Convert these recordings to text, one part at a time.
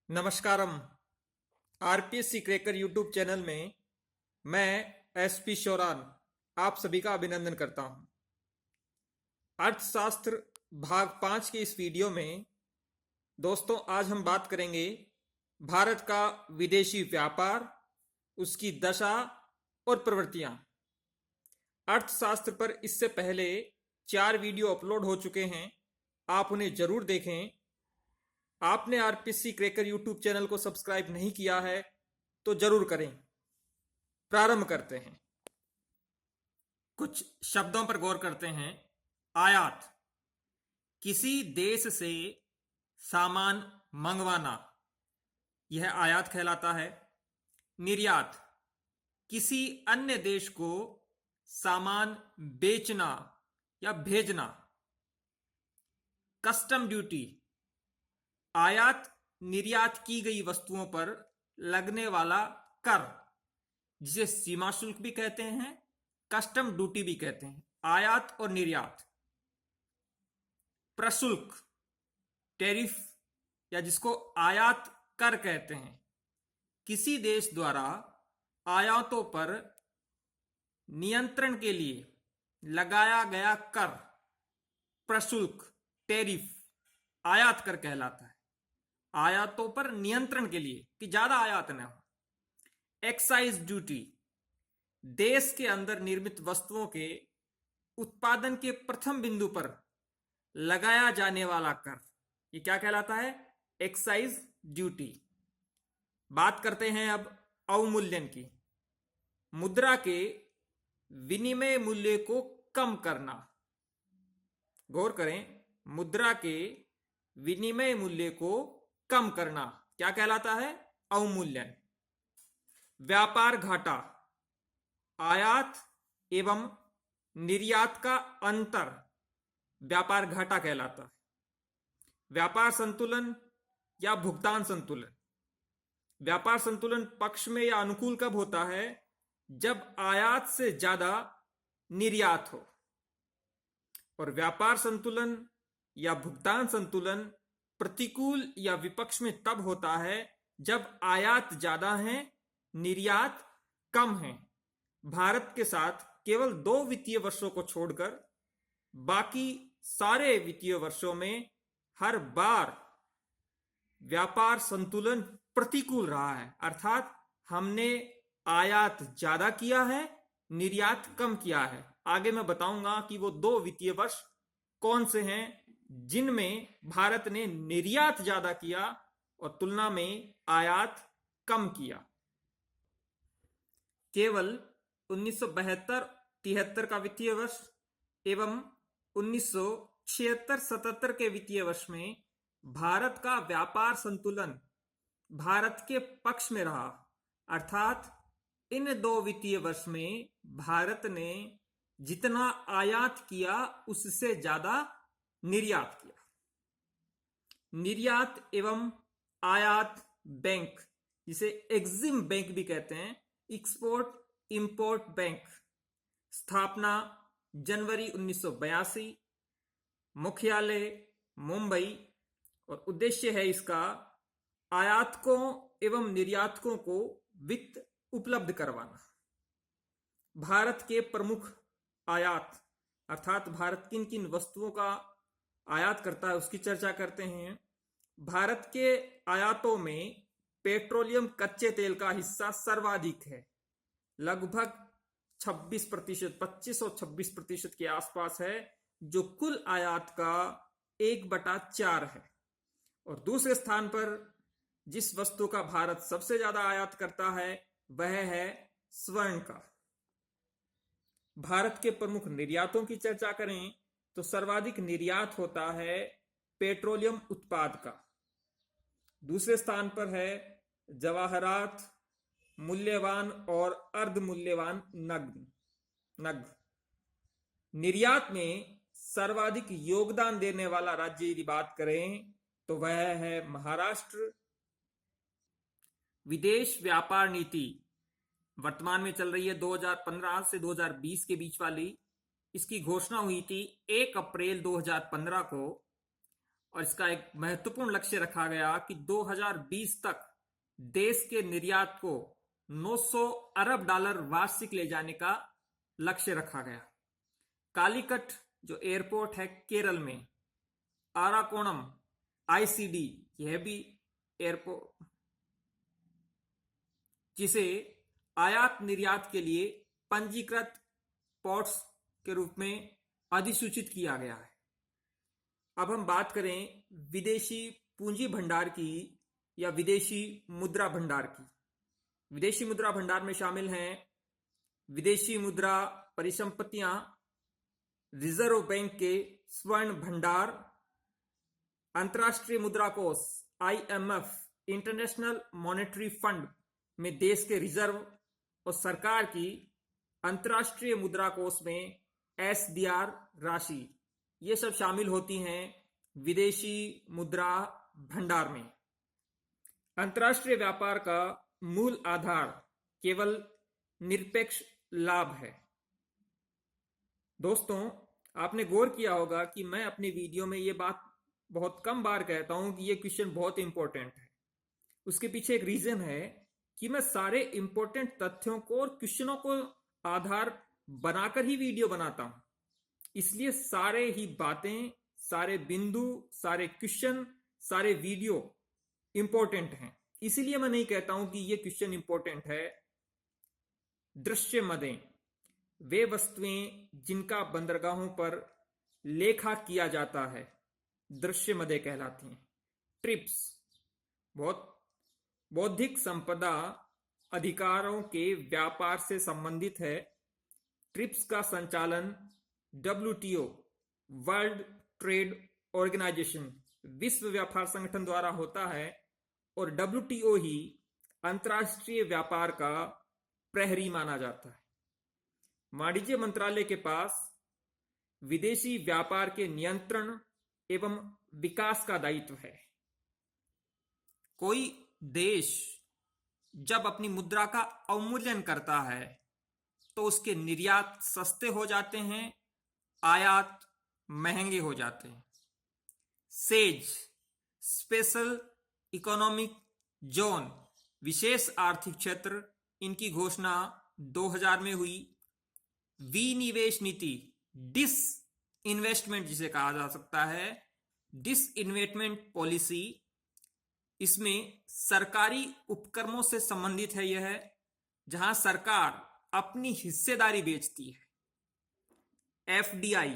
नमस्कारम। RPSC cracker YouTube channel में मैं SP शौरान आप सभी का अभिनंदन करता हूं। अर्थशास्त्र भाग 5 के इस वीडियो में दोस्तों आज हम बात करेंगे भारत का विदेशी व्यापार, उसकी दशा और प्रवृत्तियां। अर्थशास्त्र पर इससे पहले 4 वीडियो अपलोड हो चुके हैं, आप उन्हें जरूर देखें। आपने आरपीएससी क्रैकर यूट्यूब चैनल को सब्सक्राइब नहीं किया है तो जरूर करें। प्रारंभ करते हैं। कुछ शब्दों पर गौर करते हैं। आयात, किसी देश से सामान मंगवाना, यह आयात कहलाता है। निर्यात, किसी अन्य देश को सामान बेचना या भेजना। कस्टम ड्यूटी, आयात निर्यात की गई वस्तुओं पर लगने वाला कर, जिसे सीमा शुल्क भी कहते हैं, कस्टम ड्यूटी भी कहते हैं। आयात और निर्यात। प्रशुल्क, टैरिफ, या जिसको आयात कर कहते हैं, किसी देश द्वारा आयातों पर नियंत्रण के लिए लगाया गया कर, प्रशुल्क, टैरिफ, आयात कर कहलाता है। आयातों पर नियंत्रण के लिए कि ज्यादा आयात न हो। एक्साइज ड्यूटी, देश के अंदर निर्मित वस्तुओं के उत्पादन के प्रथम बिंदु पर लगाया जाने वाला कर, ये क्या कहलाता है? Excise duty. बात करते हैं अब अवमूल्यन की। मुद्रा के विनिमय मूल्य को कम करना। गौर करें, मुद्रा के विनिमय मूल्य को कम करना क्या कहलाता है? अवमूल्यन। व्यापार घाटा, आयात एवं निर्यात का अंतर व्यापार घाटा कहलाता है। व्यापार संतुलन या भुगतान संतुलन, व्यापार संतुलन पक्ष में या अनुकूल कब होता है? जब आयात से ज्यादा निर्यात हो। और व्यापार संतुलन या भुगतान संतुलन प्रतिकूल या विपक्ष में तब होता है जब आयात ज्यादा है, निर्यात कम है। भारत के साथ केवल 2 वित्तीय वर्षों को छोड़कर बाकी सारे वित्तीय वर्षों में हर बार व्यापार संतुलन प्रतिकूल रहा है, अर्थात हमने आयात ज्यादा किया है, निर्यात कम किया है। आगे मैं बताऊंगा कि वो 2 वित्तीय वर्ष कौन से हैं जिनमें भारत ने निर्यात ज्यादा किया और तुलना में आयात कम किया। केवल 1972-73 का वित्तीय वर्ष एवं 1976-77 के वित्तीय वर्ष में भारत का व्यापार संतुलन भारत के पक्ष में रहा, अर्थात इन 2 वित्तीय वर्ष में भारत ने जितना आयात किया उससे ज्यादा निर्यात किया। निर्यात एवं आयात बैंक, जिसे एग्जिम बैंक भी कहते हैं, एक्सपोर्ट इंपोर्ट बैंक, स्थापना जनवरी 1982, मुख्यालय मुंबई, और उद्देश्य है इसका आयातकों एवं निर्यातकों को वित्त उपलब्ध करवाना। भारत के प्रमुख आयात, अर्थात भारत किन किन वस्तुओं का आयात करता है उसकी चर्चा करते हैं। भारत के आयातों में पेट्रोलियम कच्चे तेल का हिस्सा सर्वाधिक है, लगभग 26%, 25 और 26% के आसपास है, जो कुल आयात का 1/4 है। और दूसरे स्थान पर जिस वस्तु का भारत सबसे ज्यादा आयात करता है वह है स्वर्ण का। भारत के प्रमुख निर्यातों की चर्चा करें तो सर्वाधिक निर्यात होता है पेट्रोलियम उत्पाद का। दूसरे स्थान पर है जवाहरात, मूल्यवान और अर्ध मूल्यवान नग। निर्यात में सर्वाधिक योगदान देने वाला राज्य यदि बात करें तो वह है महाराष्ट्र। विदेश व्यापार नीति वर्तमान में चल रही है 2015 से 2020 के बीच वाली। इसकी घोषणा हुई थी 1 अप्रैल 2015 को। और इसका एक महत्वपूर्ण लक्ष्य रखा गया कि 2020 तक देश के निर्यात को 900 अरब डॉलर वार्षिक ले जाने का लक्ष्य रखा गया। कालीकट जो एयरपोर्ट है केरल में, आराकोणम आईसीडी, यह भी एयरपोर्ट जिसे आयात निर्यात के लिए पंजीकृत पोर्ट्स के रूप में अधिसूचित किया गया है। अब हम बात करें विदेशी पूंजी भंडार की या विदेशी मुद्रा भंडार की। विदेशी मुद्रा भंडार में शामिल हैं विदेशी मुद्रा परिसंपत्तियां, रिजर्व बैंक के स्वर्ण भंडार, अंतर्राष्ट्रीय मुद्रा कोष IMF, इंटरनेशनल मॉनेटरी फंड में देश के रिजर्व और सरकार की अंतर्राष्ट्रीय मुद्रा कोष में SDR राशि, ये सब शामिल होती हैं विदेशी मुद्रा भंडार में। अंतर्राष्ट्रीय व्यापार का मूल आधार केवल निरपेक्ष लाभ है। दोस्तों, आपने गौर किया होगा कि मैं अपनी वीडियो में ये बात बहुत कम बार कहता हूं कि ये क्वेश्चन बहुत इंपॉर्टेंट है। उसके पीछे एक रीजन है कि मैं सारे इंपॉर्टेंट तथ्यों को और क्वेश्चनों को आधार बनाकर ही वीडियो बनाता हूं। इसलिए सारे ही बातें, सारे बिंदु, सारे क्वेश्चन, सारे वीडियो इंपॉर्टेंट हैं। इसीलिए मैं नहीं कहता हूं कि ये क्वेश्चन इंपॉर्टेंट है। दृश्य मदें, वे वस्तुएं जिनका बंदरगाहों पर लेखा किया जाता है, दृश्य मदें कहलाती हैं। ट्रिप्स बौद्धिक संपदा अधिकारों के व्यापार से संबंधित है। ट्रिप्स का संचालन WTO, वर्ल्ड ट्रेड ऑर्गेनाइजेशन, विश्व व्यापार संगठन द्वारा होता है और WTO ही अंतर्राष्ट्रीय व्यापार का प्रहरी माना जाता है। वाणिज्य मंत्रालय के पास विदेशी व्यापार के नियंत्रण एवं विकास का दायित्व है। कोई देश जब अपनी मुद्रा का अवमूल्यन करता है तो उसके निर्यात सस्ते हो जाते हैं, आयात महंगे हो जाते हैं। सेज, स्पेशल इकोनॉमिक जोन, विशेष आर्थिक क्षेत्र, इनकी घोषणा 2000 में हुई। विनिवेश नीति, डिस इन्वेस्टमेंट जिसे कहा जा सकता है, डिस इन्वेस्टमेंट पॉलिसी, इसमें सरकारी उपक्रमों से संबंधित है। यह जहां सरकार अपनी हिस्सेदारी बेचती है। FDI,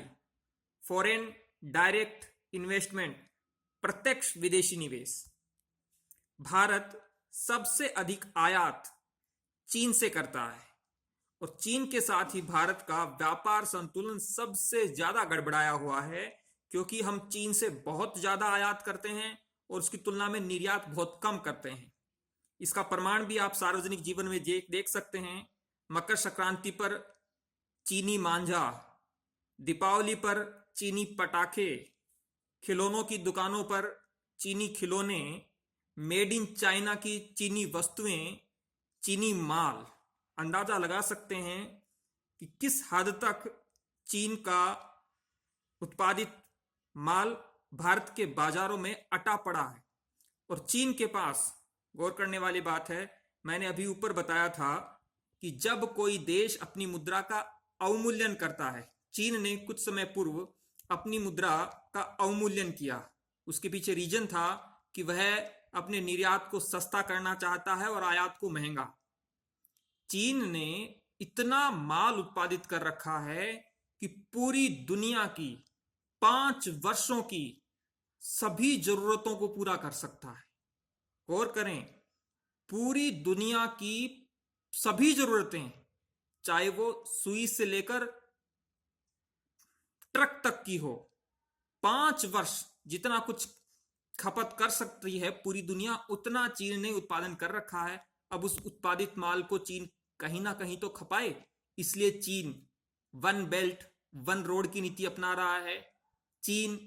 फॉरेन डायरेक्ट इन्वेस्टमेंट, प्रत्यक्ष विदेशी निवेश। भारत सबसे अधिक आयात चीन से करता है और चीन के साथ ही भारत का व्यापार संतुलन सबसे ज्यादा गड़बड़ाया हुआ है, क्योंकि हम चीन से बहुत ज्यादा आयात करते हैं और उसकी तुलना में निर्यात बहुत कम करते हैं। इसका प्रमाण भी आप सार्वजनिक जीवन में देख सकते हैं। मकर संक्रांति पर चीनी मांझा, दीपावली पर चीनी पटाखे, खिलौनों की दुकानों पर चीनी खिलौने, मेड इन चाइना की चीनी वस्तुएं, चीनी माल। अंदाजा लगा सकते हैं कि किस हद तक चीन का उत्पादित माल भारत के बाजारों में अटा पड़ा है। और चीन के पास, गौर करने वाली बात है, मैंने अभी ऊपर बताया था कि जब कोई देश अपनी मुद्रा का अवमूल्यन करता है, चीन ने कुछ समय पूर्व अपनी मुद्रा का अवमूल्यन किया। उसके पीछे रीजन था कि वह अपने निर्यात को सस्ता करना चाहता है और आयात को महंगा। चीन ने इतना माल उत्पादित कर रखा है कि पूरी दुनिया की 5 वर्षों की सभी जरूरतों को पूरा कर सकता है। गौर करें, पूरी दुनिया की सभी जरूरतें, चाहे वो सुई से लेकर ट्रक तक की हो, 5 वर्ष जितना कुछ खपत कर सकती है पूरी दुनिया, उतना चीन ने उत्पादन कर रखा है। अब उस उत्पादित माल को चीन कहीं ना कहीं तो खपाए, इसलिए चीन वन बेल्ट वन रोड की नीति अपना रहा है। चीन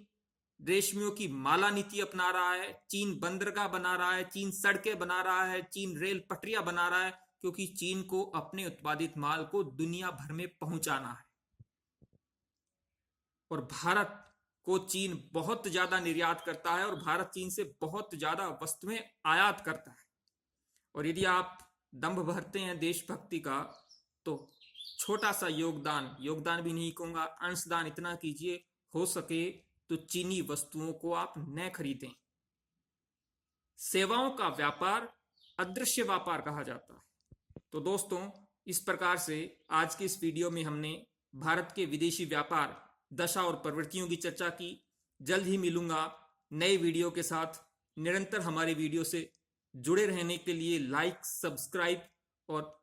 रेशमियों की माला नीति अपना रहा है। चीन बंदरगाह बना रहा है, चीन सड़कें बना रहा है, चीन रेल पटरियां बना रहा है, क्योंकि चीन को अपने उत्पादित माल को दुनिया भर में पहुंचाना है। और भारत को चीन बहुत ज्यादा निर्यात करता है और भारत चीन से बहुत ज्यादा वस्तुएं आयात करता है। और यदि आप दंभ भरते हैं देशभक्ति का, तो छोटा सा योगदान भी नहीं कहूंगा, अंशदान इतना कीजिए, हो सके तो चीनी वस्तुओं को आप न खरीदें। सेवाओं का व्यापार अदृश्य व्यापार कहा जाता है। तो दोस्तों, इस प्रकार से आज के इस वीडियो में हमने भारत के विदेशी व्यापार दशा और प्रवृत्तियों की चर्चा की। जल्द ही मिलूंगा नए वीडियो के साथ। निरंतर हमारे वीडियो से जुड़े रहने के लिए लाइक, सब्सक्राइब और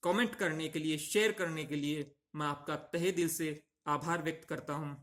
कमेंट करने के लिए, शेयर करने के लिए मैं आपका तहे दिल से आभार व्यक्त करता हूं।